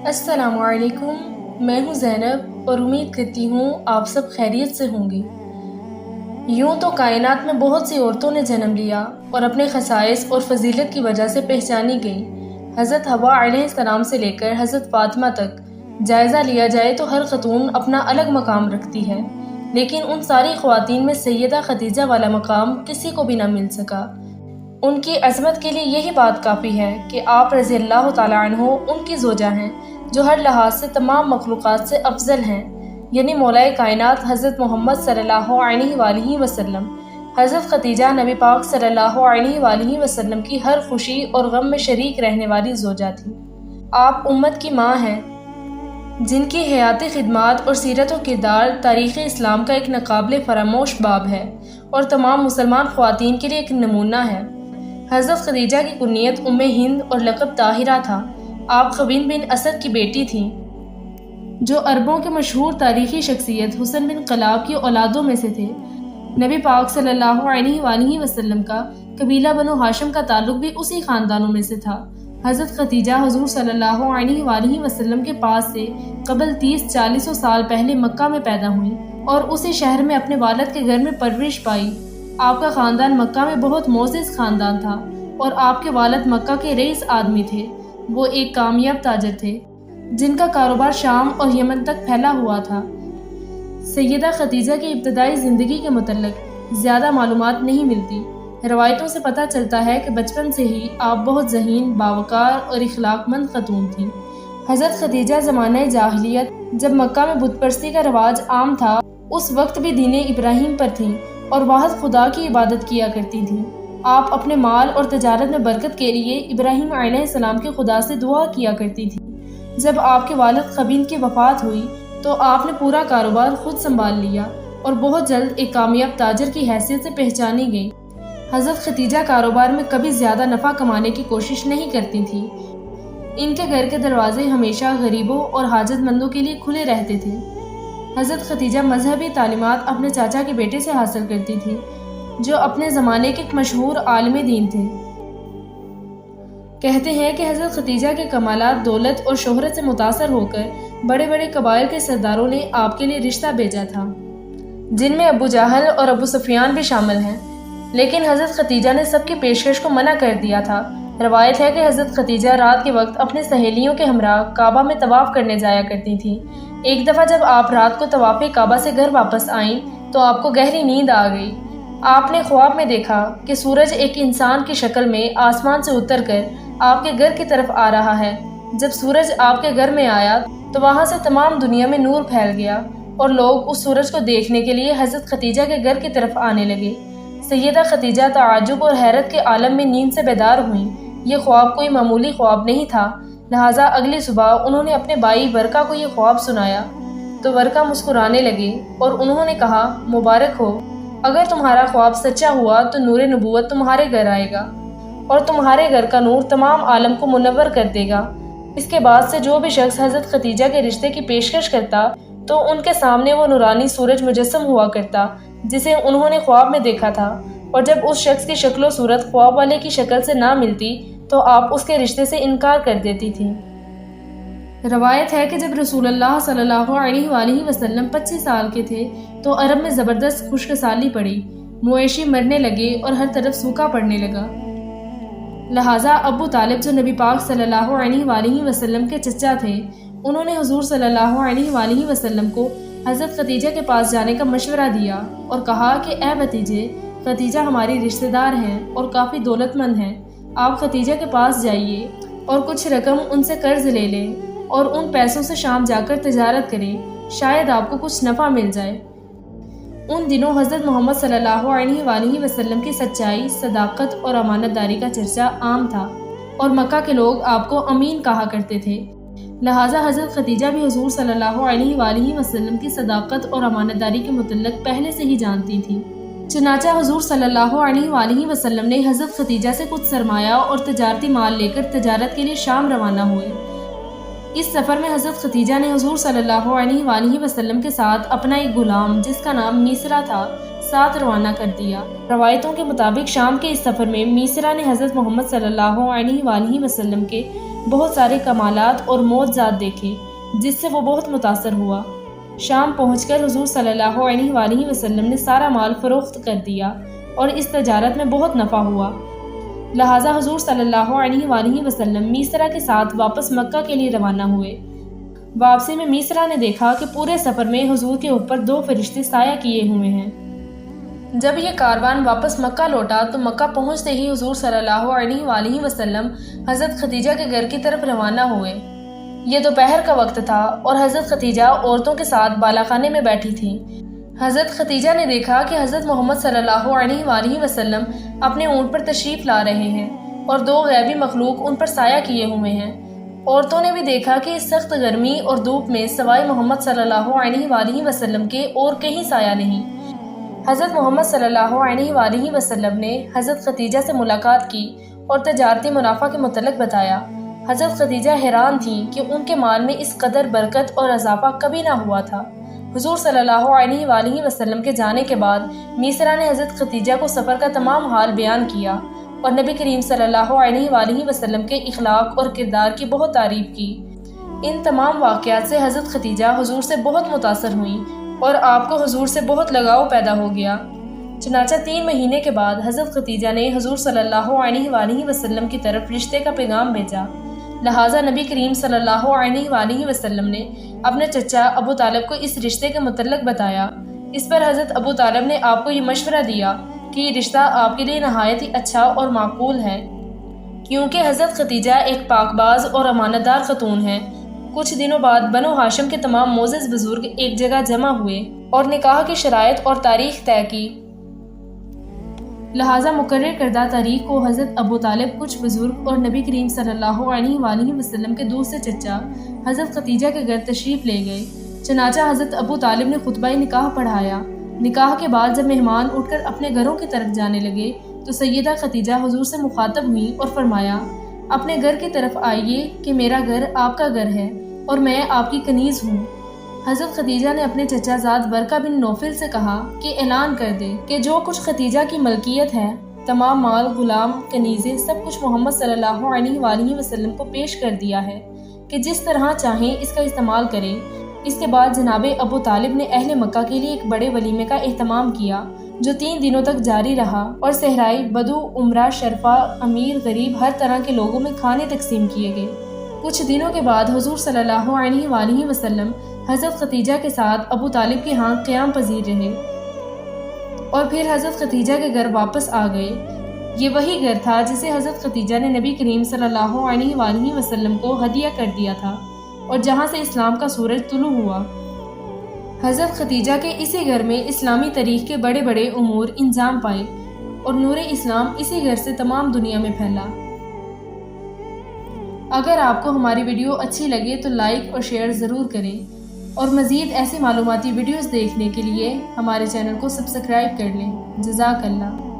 السلام علیکم، میں ہوں زینب اور امید کرتی ہوں آپ سب خیریت سے ہوں گے۔ یوں تو کائنات میں بہت سی عورتوں نے جنم لیا اور اپنے خصائص اور فضیلت کی وجہ سے پہچانی گئیں۔ حضرت حوا علیہ السلام سے لے کر حضرت فاطمہ تک جائزہ لیا جائے تو ہر خاتون اپنا الگ مقام رکھتی ہے، لیکن ان ساری خواتین میں سیدہ خدیجہ والا مقام کسی کو بھی نہ مل سکا۔ ان کی عظمت کے لیے یہی بات کافی ہے کہ آپ رضی اللہ تعالیٰ عنہ ان کی زوجہ ہیں جو ہر لحاظ سے تمام مخلوقات سے افضل ہیں، یعنی مولا کائنات حضرت محمد صلی اللہ علیہ وآلہ وسلم۔ حضرت خدیجہ نبی پاک صلی اللہ علیہ وآلہ وسلم کی ہر خوشی اور غم میں شریک رہنے والی زوجہ تھی۔ آپ امت کی ماں ہیں جن کی حیاتی خدمات اور سیرت و کردار تاریخ اسلام کا ایک ناقابل فراموش باب ہے اور تمام مسلمان خواتین کے لیے ایک نمونہ ہے۔ حضرت خدیجہ کی کنیت ام ہند اور لقب طاہرہ تھا۔ آپ خوین بن اسد کی بیٹی تھیں جو عربوں کے مشہور تاریخی شخصیت حسن بن قلاب کی اولادوں میں سے تھے۔ نبی پاک صلی اللہ علیہ وآلہ وسلم کا قبیلہ بنو ہاشم کا تعلق بھی اسی خاندانوں میں سے تھا۔ حضرت خدیجہ حضور صلی اللہ علیہ وآلہ وسلم کے پاس سے قبل 30-40 سال پہلے مکہ میں پیدا ہوئیں اور اسی شہر میں اپنے والد کے گھر میں پرورش پائی۔ آپ کا خاندان مکہ میں بہت معزز خاندان تھا اور آپ کے والد مکہ کے رئیس آدمی تھے۔ وہ ایک کامیاب تاجر تھے جن کا کاروبار شام اور یمن تک پھیلا ہوا تھا۔ سیدہ خدیجہ کی ابتدائی زندگی کے متعلق زیادہ معلومات نہیں ملتی۔ روایتوں سے پتہ چلتا ہے کہ بچپن سے ہی آپ بہت ذہین، باوقار اور اخلاق مند خاتون تھیں۔ حضرت خدیجہ زمانہ جاہلیت جب مکہ میں بت پرستی کا رواج عام تھا، اس وقت بھی دین ابراہیم پر تھیں اور واحد خدا کی عبادت کیا کرتی تھیں۔ آپ اپنے مال اور تجارت میں برکت کے لیے ابراہیم علیہ السلام کے خدا سے دعا کیا کرتی تھیں۔ جب آپ کے والد قبیل کی وفات ہوئی تو آپ نے پورا کاروبار خود سنبھال لیا اور بہت جلد ایک کامیاب تاجر کی حیثیت سے پہچانی گئی۔ حضرت خدیجہ کاروبار میں کبھی زیادہ نفع کمانے کی کوشش نہیں کرتی تھیں۔ ان کے گھر کے دروازے ہمیشہ غریبوں اور حاجت مندوں کے لیے کھلے رہتے تھے۔ حضرت خدیجہ مذہبی تعلیمات اپنے چاچا کے بیٹے سے حاصل کرتی تھی جو اپنے زمانے کے ایک مشہور عالم دین تھے۔ کہتے ہیں کہ حضرت خدیجہ کے کمالات، دولت اور شہرت سے متاثر ہو کر بڑے بڑے قبائل کے سرداروں نے آپ کے لیے رشتہ بھیجا تھا، جن میں ابو جہل اور ابو سفیان بھی شامل ہیں، لیکن حضرت خدیجہ نے سب کی پیشکش کو منع کر دیا تھا۔ روایت ہے کہ حضرت خدیجہ رات کے وقت اپنے سہیلیوں کے ہمراہ کعبہ میں طواف کرنے جایا کرتی تھیں۔ ایک دفعہ جب آپ رات کو طواف کعبہ سے گھر واپس آئیں تو آپ کو گہری نیند آ گئی۔ آپ نے خواب میں دیکھا کہ سورج ایک انسان کی شکل میں آسمان سے اتر کر آپ کے گھر کی طرف آ رہا ہے۔ جب سورج آپ کے گھر میں آیا تو وہاں سے تمام دنیا میں نور پھیل گیا اور لوگ اس سورج کو دیکھنے کے لیے حضرت خدیجہ کے گھر کی طرف آنے لگے۔ سیدہ خدیجہ تعجب اور حیرت کے عالم میں نیند سے بیدار ہوئیں۔ یہ خواب کوئی معمولی خواب نہیں تھا، لہٰذا اگلی صبح انہوں نے اپنے بھائی ورقہ کو یہ خواب سنایا تو ورقہ مسکرانے لگے اور انہوں نے کہا، مبارک ہو، اگر تمہارا خواب سچا ہوا تو نور نبوت تمہارے گھر آئے گا اور تمہارے گھر کا نور تمام عالم کو منور کر دے گا۔ اس کے بعد سے جو بھی شخص حضرت خدیجہ کے رشتے کی پیشکش کرتا تو ان کے سامنے وہ نورانی سورج مجسم ہوا کرتا جسے انہوں نے خواب میں دیکھا تھا، اور جب اس شخص کی شکل و صورت خواب والے کی شکل سے نہ ملتی تو آپ اس کے رشتے سے انکار کر دیتی تھیں۔ روایت ہے کہ جب رسول اللہ صلی اللہ علیہ وآلہ وسلم 25 سال کے تھے تو عرب میں زبردست خشک سالی پڑی، مویشی مرنے لگے اور ہر طرف سوکھا پڑنے لگا۔ لہٰذا ابو طالب جو نبی پاک صلی اللہ علیہ وآلہ وسلم کے چچا تھے، انہوں نے حضور صلی اللہ علیہ وآلہ وسلم کو حضرت خدیجہ کے پاس جانے کا مشورہ دیا اور کہا کہ اے بھتیجے، خدیجہ ہماری رشتہ دار ہیں اور کافی دولت مند ہیں، آپ خدیجہ کے پاس جائیے اور کچھ رقم ان سے قرض لے لیں اور ان پیسوں سے شام جا کر تجارت کریں، شاید آپ کو کچھ نفع مل جائے۔ ان دنوں حضرت محمد صلی اللہ علیہ وآلہ وسلم کی سچائی، صداقت اور امانت داری کا چرچا عام تھا اور مکہ کے لوگ آپ کو امین کہا کرتے تھے، لہٰذا حضرت خدیجہ بھی حضور صلی اللہ علیہ وآلہ وسلم کی صداقت اور امانت داری کے متعلق پہلے سے ہی جانتی تھی۔ چنانچہ حضور صلی اللہ علیہ وآلہ وسلم نے حضرت خدیجہ سے کچھ سرمایہ اور تجارتی مال لے کر تجارت کے لیے شام روانہ ہوئے۔ اس سفر میں حضرت خدیجہ نے حضور صلی اللہ علیہ وآلہ وسلم کے ساتھ اپنا ایک غلام جس کا نام میسرہ تھا ساتھ روانہ کر دیا۔ روایتوں کے مطابق شام کے اس سفر میں میسرہ نے حضرت محمد صلی اللہ علیہ وآلہ وسلم کے بہت سارے کمالات اور معجزات دیکھے جس سے وہ بہت متاثر ہوا۔ شام پہنچ کر حضور صلی اللہ علیہ وآلہ وسلم نے سارا مال فروخت کر دیا اور اس تجارت میں بہت نفع ہوا، لہٰذا حضور صلی اللہ علیہ وآلہ وسلم میسرہ کے ساتھ واپس مکہ کے لیے روانہ ہوئے۔ واپسی میں میسرہ نے دیکھا کہ پورے سفر میں حضور کے اوپر 2 فرشتے سایہ کیے ہوئے ہیں۔ جب یہ کاروان واپس مکہ لوٹا تو مکہ پہنچتے ہی حضور صلی اللہ علیہ وآلہ وسلم حضرت خدیجہ کے گھر کی طرف روانہ ہوئے۔ یہ دوپہر کا وقت تھا اور حضرت خدیجہ عورتوں کے ساتھ بالا خانے میں بیٹھی تھیں۔ حضرت خدیجہ نے دیکھا کہ حضرت محمد صلی اللہ علیہ وآلہ وسلم اپنے اونٹ پر تشریف لا رہے ہیں اور 2 غیبی مخلوق ان پر سایہ کیے ہوئے ہیں۔ عورتوں نے بھی دیکھا کہ اس سخت گرمی اور دھوپ میں سوائے محمد صلی اللہ علیہ وآلہ وسلم کے اور کہیں سایہ نہیں۔ حضرت محمد صلی اللہ علیہ وآلہ وسلم نے حضرت خدیجہ سے ملاقات کی اور تجارتی منافع کے متعلق بتایا۔ حضرت خدیجہ حیران تھیں کہ ان کے مال میں اس قدر برکت اور اضافہ کبھی نہ ہوا تھا۔ حضور صلی اللہ علیہ وآلہ وسلم کے جانے کے بعد میسرہ نے حضرت خدیجہ کو سفر کا تمام حال بیان کیا اور نبی کریم صلی اللہ علیہ وآلہ وسلم کے اخلاق اور کردار کی بہت تعریف کی۔ ان تمام واقعات سے حضرت خدیجہ حضور سے بہت متاثر ہوئیں اور آپ کو حضور سے بہت لگاؤ پیدا ہو گیا۔ چنانچہ 3 مہینے کے بعد حضرت خدیجہ نے حضور صلی اللہ علیہ وآلہ وسلم کی طرف رشتے کا پیغام بھیجا، لہٰذا نبی کریم صلی اللہ علیہ وآلہ وسلم نے اپنے چچا ابو طالب کو اس رشتے کے متعلق بتایا۔ اس پر حضرت ابو طالب نے آپ کو یہ مشورہ دیا کہ یہ رشتہ آپ کے لیے نہایت ہی اچھا اور معقول ہے، کیونکہ حضرت خدیجہ ایک پاک باز اور امانت دار خاتون ہیں۔ کچھ دنوں بعد بنو ہاشم کے تمام معزز بزرگ ایک جگہ جمع ہوئے اور نکاح کی شرائط اور تاریخ طے کی، لہٰذا مقرر کردہ تاریخ کو حضرت ابو طالب، کچھ بزرگ اور نبی کریم صلی اللہ علیہ وآلہ وسلم کے دوسرے چچا حضرت خدیجہ کے گھر تشریف لے گئے۔ چنانچہ حضرت ابو طالب نے خطبہ نکاح پڑھایا۔ نکاح کے بعد جب مہمان اٹھ کر اپنے گھروں کی طرف جانے لگے تو سیدہ خدیجہ حضور سے مخاطب ہوئی اور فرمایا، اپنے گھر کی طرف آئیے کہ میرا گھر آپ کا گھر ہے اور میں آپ کی کنیز ہوں۔ حضرت خدیجہ نے اپنے چچا زاد برقہ بن نوفل سے کہا کہ اعلان کر دے کہ جو کچھ خدیجہ کی ملکیت ہے، تمام مال، غلام، کنیزیں، سب کچھ محمد صلی اللہ علیہ وآلہ وسلم کو پیش کر دیا ہے کہ جس طرح چاہیں اس کا استعمال کریں۔ اس کے بعد جناب ابو طالب نے اہل مکہ کے لیے ایک بڑے ولیمے کا اہتمام کیا جو 3 دنوں تک جاری رہا اور صحرائی، بدو، عمرہ، شرفا، امیر، غریب، ہر طرح کے لوگوں میں کھانے تقسیم کیے گئے۔ کچھ دنوں کے بعد حضور صلی اللہ علیہ وآلہ وسلم حضرت خدیجہ کے ساتھ ابو طالب کے ہاں قیام پذیر رہے اور پھر حضرت خدیجہ کے گھر واپس آ گئے۔ یہ وہی گھر تھا جسے حضرت خدیجہ نے نبی کریم صلی اللہ علیہ وآلہ وسلم کو ہدیہ کر دیا تھا اور جہاں سے اسلام کا سورج طلوع ہوا۔ حضرت خدیجہ کے اسی گھر میں اسلامی تاریخ کے بڑے بڑے امور انجام پائے اور نور اسلام اسی گھر سے تمام دنیا میں پھیلا۔ اگر آپ کو ہماری ویڈیو اچھی لگے تو لائک اور شیئر ضرور کریں اور مزید ایسی معلوماتی ویڈیوز دیکھنے کے لیے ہمارے چینل کو سبسکرائب کر لیں۔ جزاک اللہ۔